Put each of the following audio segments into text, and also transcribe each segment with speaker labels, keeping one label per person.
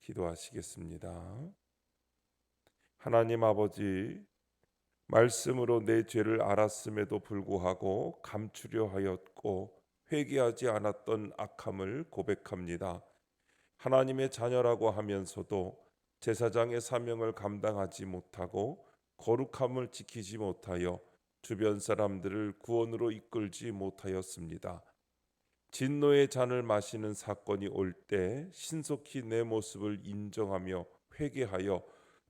Speaker 1: 기도하시겠습니다. 하나님 아버지, 말씀으로 내 죄를 알았음에도 불구하고 감추려 하였고 회개하지 않았던 악함을 고백합니다. 하나님의 자녀라고 하면서도 제사장의 사명을 감당하지 못하고 거룩함을 지키지 못하여 주변 사람들을 구원으로 이끌지 못하였습니다. 진노의 잔을 마시는 사건이 올 때 신속히 내 모습을 인정하며 회개하여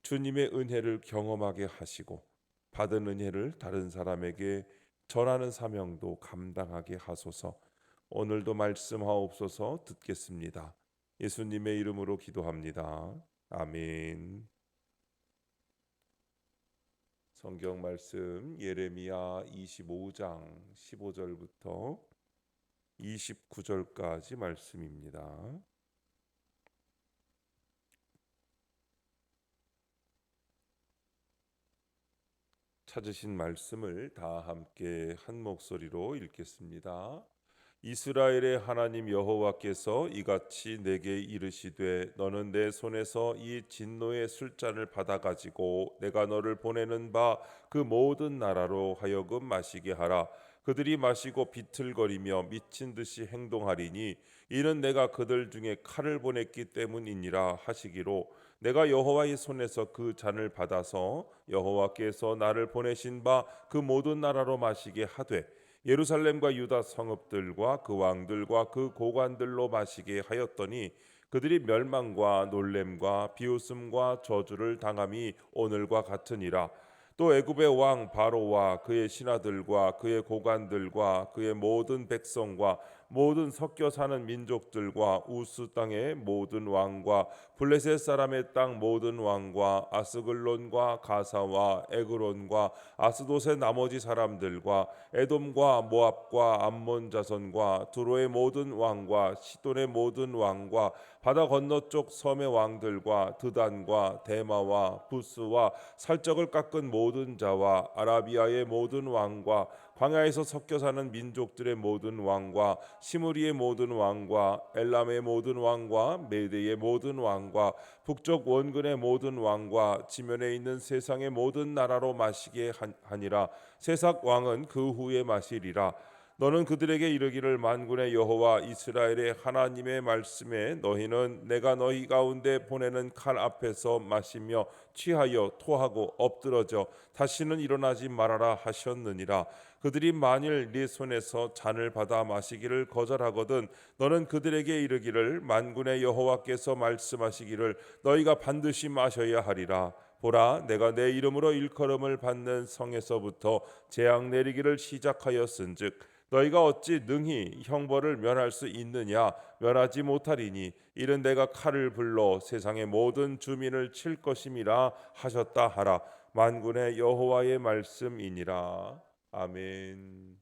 Speaker 1: 주님의 은혜를 경험하게 하시고 받은 은혜를 다른 사람에게 전하는 사명도 감당하게 하소서. 오늘도 말씀하옵소서. 듣겠습니다. 예수님의 이름으로 기도합니다. 아멘. 성경 말씀 예레미야 25장 15절부터 29절까지 말씀입니다. 찾으신 말씀을 다 함께 한 목소리로 읽겠습니다. 이스라엘의 하나님 여호와께서 이같이 내게 이르시되 너는 내 손에서 이 진노의 술잔을 받아 가지고 내가 너를 보내는 바 그 모든 나라로 하여금 마시게 하라. 그들이 마시고 비틀거리며 미친 듯이 행동하리니 이는 내가 그들 중에 칼을 보냈기 때문이니라 하시기로 내가 여호와의 손에서 그 잔을 받아서 여호와께서 나를 보내신 바 그 모든 나라로 마시게 하되 예루살렘과 유다 성읍들과 그 왕들과 그 고관들로 마시게 하였더니 그들이 멸망과 놀램과 비웃음과 저주를 당함이 오늘과 같으니라. 또 애굽의 왕 바로와 그의 신하들과 그의 고관들과 그의 모든 백성과 모든 섞여 사는 민족들과 우스 땅의 모든 왕과 블레셋 사람의 땅 모든 왕과 아스글론과 가사와 에그론과 아스돗의 나머지 사람들과 에돔과 모압과 암몬 자손과 두로의 모든 왕과 시돈의 모든 왕과 바다 건너쪽 섬의 왕들과 드단과 데마와 부스와 살적을 깎은 모든 자와 아라비아의 모든 왕과 광야에서 섞여 사는 민족들의 모든 왕과 시므리의 모든 왕과 엘람의 모든 왕과 메대의 모든 왕과 북쪽 원근의 모든 왕과 지면에 있는 세상의 모든 나라로 마시게 하니라. 세상 왕은 그 후에 마시리라. 너는 그들에게 이르기를 만군의 여호와 이스라엘의 하나님의 말씀에 너희는 내가 너희 가운데 보내는 칼 앞에서 마시며 취하여 토하고 엎드러져 다시는 일어나지 말아라 하셨느니라. 그들이 만일 네 손에서 잔을 받아 마시기를 거절하거든 너는 그들에게 이르기를 만군의 여호와께서 말씀하시기를 너희가 반드시 마셔야 하리라. 보라, 내가 내 이름으로 일컬음을 받는 성에서부터 재앙 내리기를 시작하였은즉 너희가 어찌 능히 형벌을 면할 수 있느냐? 면하지 못하리니 이는 내가 칼을 불러 세상의 모든 주민을 칠 것임이라 하셨다 하라. 만군의 여호와의 말씀이니라. 아멘.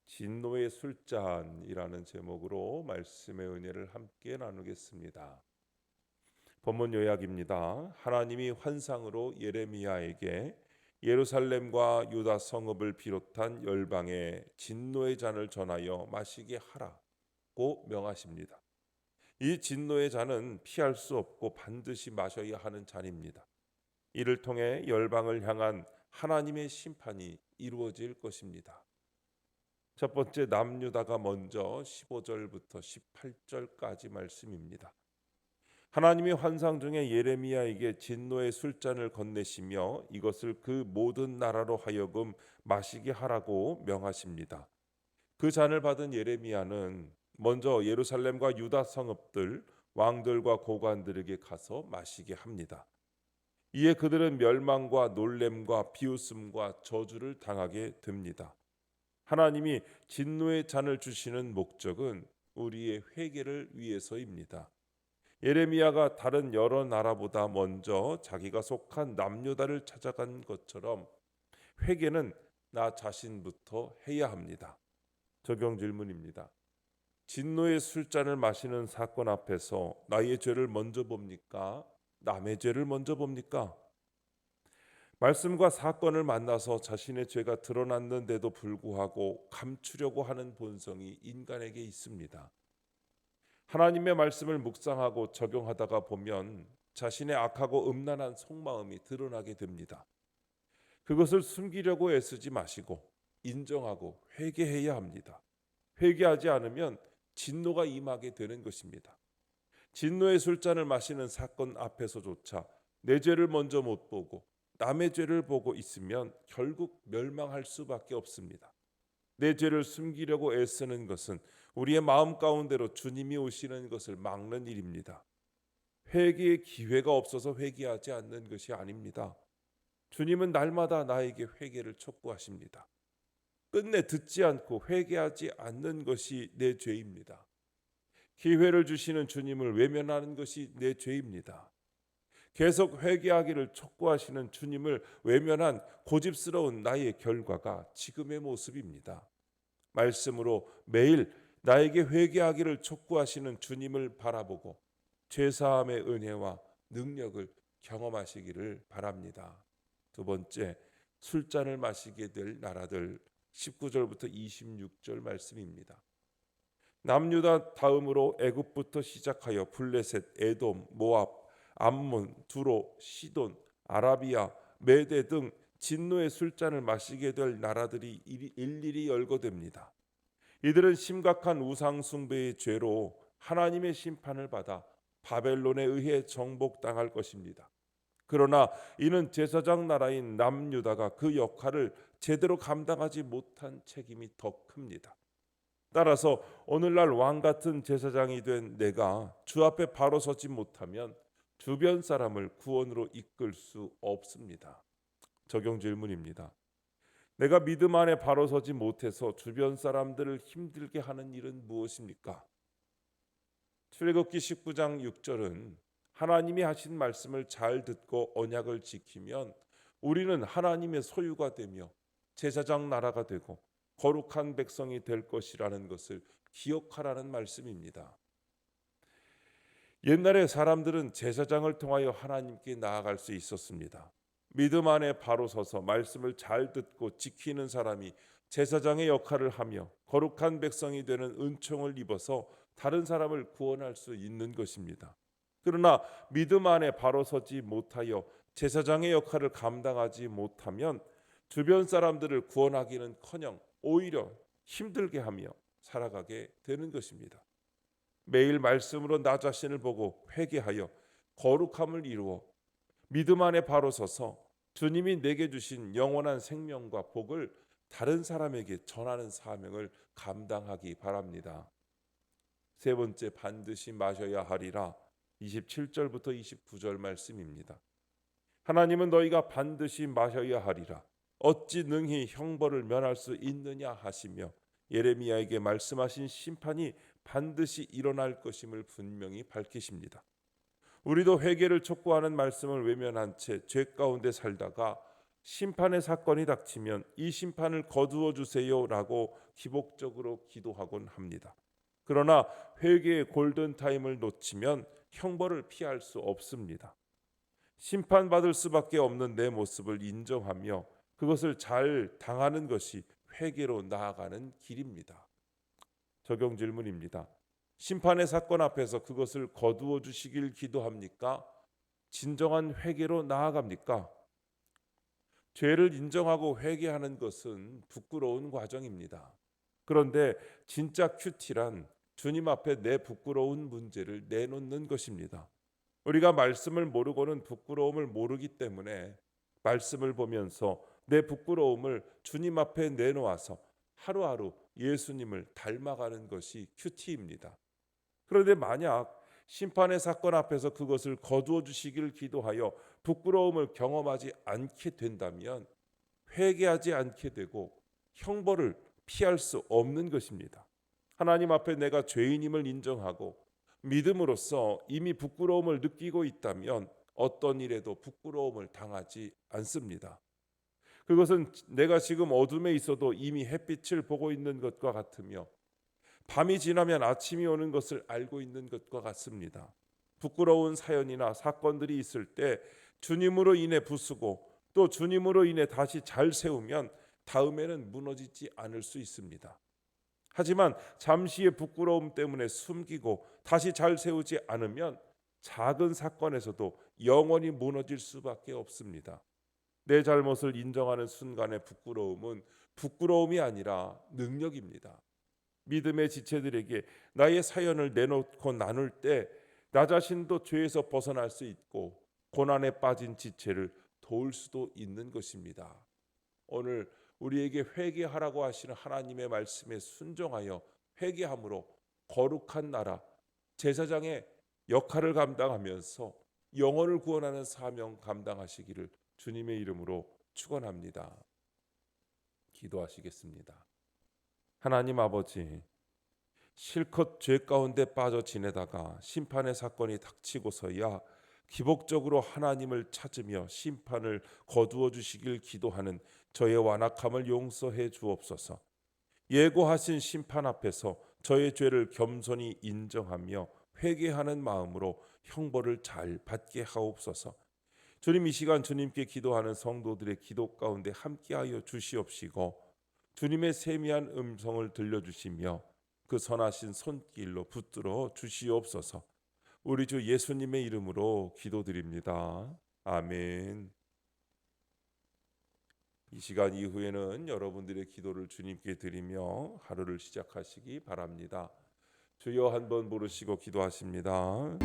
Speaker 1: 진노의 술잔이라는 제목으로 말씀의 은혜를 함께 나누겠습니다. 본문 요약입니다. 하나님이 환상으로 예레미야에게 예루살렘과 유다 성읍을 비롯한 열방에 진노의 잔을 전하여 마시게 하라고 명하십니다. 이 진노의 잔은 피할 수 없고 반드시 마셔야 하는 잔입니다. 이를 통해 열방을 향한 하나님의 심판이 이루어질 것입니다. 첫 번째 남유다가 먼저 15절부터 18절까지 말씀입니다. 하나님이 환상 중에 예레미야에게 진노의 술잔을 건네시며 이것을 그 모든 나라로 하여금 마시게 하라고 명하십니다. 그 잔을 받은 예레미야는 먼저 예루살렘과 유다 성읍들 왕들과 고관들에게 가서 마시게 합니다. 이에 그들은 멸망과 놀램과 비웃음과 저주를 당하게 됩니다. 하나님이 진노의 잔을 주시는 목적은 우리의 회개를 위해서입니다. 예레미야가 다른 여러 나라보다 먼저 자기가 속한 남유다를 찾아간 것처럼 회개는 나 자신부터 해야 합니다. 적용 질문입니다. 진노의 술잔을 마시는 사건 앞에서 나의 죄를 먼저 봅니까? 남의 죄를 먼저 봅니까? 말씀과 사건을 만나서 자신의 죄가 드러났는데도 불구하고 감추려고 하는 본성이 인간에게 있습니다. 하나님의 말씀을 묵상하고 적용하다가 보면 자신의 악하고 음란한 속마음이 드러나게 됩니다. 그것을 숨기려고 애쓰지 마시고 인정하고 회개해야 합니다. 회개하지 않으면 진노가 임하게 되는 것입니다. 진노의 술잔을 마시는 사건 앞에서조차 내 죄를 먼저 못 보고 남의 죄를 보고 있으면 결국 멸망할 수밖에 없습니다. 내 죄를 숨기려고 애쓰는 것은 우리의 마음 가운데로 주님이 오시는 것을 막는 일입니다. 회개의 기회가 없어서 회개하지 않는 것이 아닙니다. 주님은 날마다 나에게 회개를 촉구하십니다. 끝내 듣지 않고 회개하지 않는 것이 내 죄입니다. 기회를 주시는 주님을 외면하는 것이 내 죄입니다. 계속 회개하기를 촉구하시는 주님을 외면한 고집스러운 나의 결과가 지금의 모습입니다. 말씀으로 매일 나에게 회개하기를 촉구하시는 주님을 바라보고 죄사함의 은혜와 능력을 경험하시기를 바랍니다. 두 번째, 술잔을 마시게 될 나라들 19절부터 26절 말씀입니다. 남유다 다음으로 애굽부터 시작하여 블레셋, 에돔, 모압, 암몬, 두로, 시돈, 아라비아, 메대 등 진노의 술잔을 마시게 될 나라들이 일일이 열거됩니다. 이들은 심각한 우상 숭배의 죄로 하나님의 심판을 받아 바벨론에 의해 정복당할 것입니다. 그러나 이는 제사장 나라인 남유다가 그 역할을 제대로 감당하지 못한 책임이 더 큽니다. 따라서 오늘날 왕 같은 제사장이 된 내가 주 앞에 바로 서지 못하면 주변 사람을 구원으로 이끌 수 없습니다. 적용 질문입니다. 내가 믿음 안에 바로 서지 못해서 주변 사람들을 힘들게 하는 일은 무엇입니까? 출애굽기 19장 6절은 하나님이 하신 말씀을 잘 듣고 언약을 지키면 우리는 하나님의 소유가 되며 제사장 나라가 되고 거룩한 백성이 될 것이라는 것을 기억하라는 말씀입니다. 옛날에 사람들은 제사장을 통하여 하나님께 나아갈 수 있었습니다. 믿음 안에 바로 서서 말씀을 잘 듣고 지키는 사람이 제사장의 역할을 하며 거룩한 백성이 되는 은총을 입어서 다른 사람을 구원할 수 있는 것입니다. 그러나 믿음 안에 바로 서지 못하여 제사장의 역할을 감당하지 못하면 주변 사람들을 구원하기는커녕 오히려 힘들게 하며 살아가게 되는 것입니다. 매일 말씀으로 나 자신을 보고 회개하여 거룩함을 이루어 믿음 안에 바로 서서 주님이 내게 주신 영원한 생명과 복을 다른 사람에게 전하는 사명을 감당하기 바랍니다. 세 번째, 반드시 마셔야 하리라 27절부터 29절 말씀입니다. 하나님은 너희가 반드시 마셔야 하리라 어찌 능히 형벌을 면할 수 있느냐 하시며 예레미야에게 말씀하신 심판이 반드시 일어날 것임을 분명히 밝히십니다. 우리도 회개를 촉구하는 말씀을 외면한 채 죄 가운데 살다가 심판의 사건이 닥치면 이 심판을 거두어 주세요라고 기복적으로 기도하곤 합니다. 그러나 회개의 골든타임을 놓치면 형벌을 피할 수 없습니다. 심판받을 수밖에 없는 내 모습을 인정하며 그것을 잘 당하는 것이 회개로 나아가는 길입니다. 적용 질문입니다. 심판의 사건 앞에서 그것을 거두어 주시길 기도합니까? 진정한 회개로 나아갑니까? 죄를 인정하고 회개하는 것은 부끄러운 과정입니다. 그런데 진짜 큐티란 주님 앞에 내 부끄러운 문제를 내놓는 것입니다. 우리가 말씀을 모르고는 부끄러움을 모르기 때문에 말씀을 보면서 내 부끄러움을 주님 앞에 내놓아서 하루하루 예수님을 닮아가는 것이 큐티입니다. 그런데 만약 심판의 사건 앞에서 그것을 거두어 주시기를 기도하여 부끄러움을 경험하지 않게 된다면 회개하지 않게 되고 형벌을 피할 수 없는 것입니다. 하나님 앞에 내가 죄인임을 인정하고 믿음으로써 이미 부끄러움을 느끼고 있다면 어떤 일에도 부끄러움을 당하지 않습니다. 그것은 내가 지금 어둠에 있어도 이미 햇빛을 보고 있는 것과 같으며 밤이 지나면 아침이 오는 것을 알고 있는 것과 같습니다. 부끄러운 사연이나 사건들이 있을 때 주님으로 인해 부수고 또 주님으로 인해 다시 잘 세우면 다음에는 무너지지 않을 수 있습니다. 하지만 잠시의 부끄러움 때문에 숨기고 다시 잘 세우지 않으면 작은 사건에서도 영원히 무너질 수밖에 없습니다. 내 잘못을 인정하는 순간의 부끄러움은 부끄러움이 아니라 능력입니다. 믿음의 지체들에게 나의 사연을 내놓고 나눌 때 나 자신도 죄에서 벗어날 수 있고 고난에 빠진 지체를 도울 수도 있는 것입니다. 오늘 우리에게 회개하라고 하시는 하나님의 말씀에 순종하여 회개함으로 거룩한 나라 제사장의 역할을 감당하면서 영혼을 구원하는 사명 감당하시기를 주님의 이름으로 축원합니다. 기도하시겠습니다. 하나님 아버지, 실컷 죄 가운데 빠져 지내다가 심판의 사건이 닥치고서야 기복적으로 하나님을 찾으며 심판을 거두어 주시길 기도하는 저의 완악함을 용서해 주옵소서. 예고하신 심판 앞에서 저의 죄를 겸손히 인정하며 회개하는 마음으로 형벌을 잘 받게 하옵소서. 주님, 이 시간 주님께 기도하는 성도들의 기도 가운데 함께하여 주시옵시고 주님의 세미한 음성을 들려주시며 그 선하신 손길로 붙들어 주시옵소서. 우리 주 예수님의 이름으로 기도드립니다. 아멘. 이 시간 이후에는 여러분들의 기도를 주님께 드리며 하루를 시작하시기 바랍니다. 주여 한번 부르시고 기도하십니다.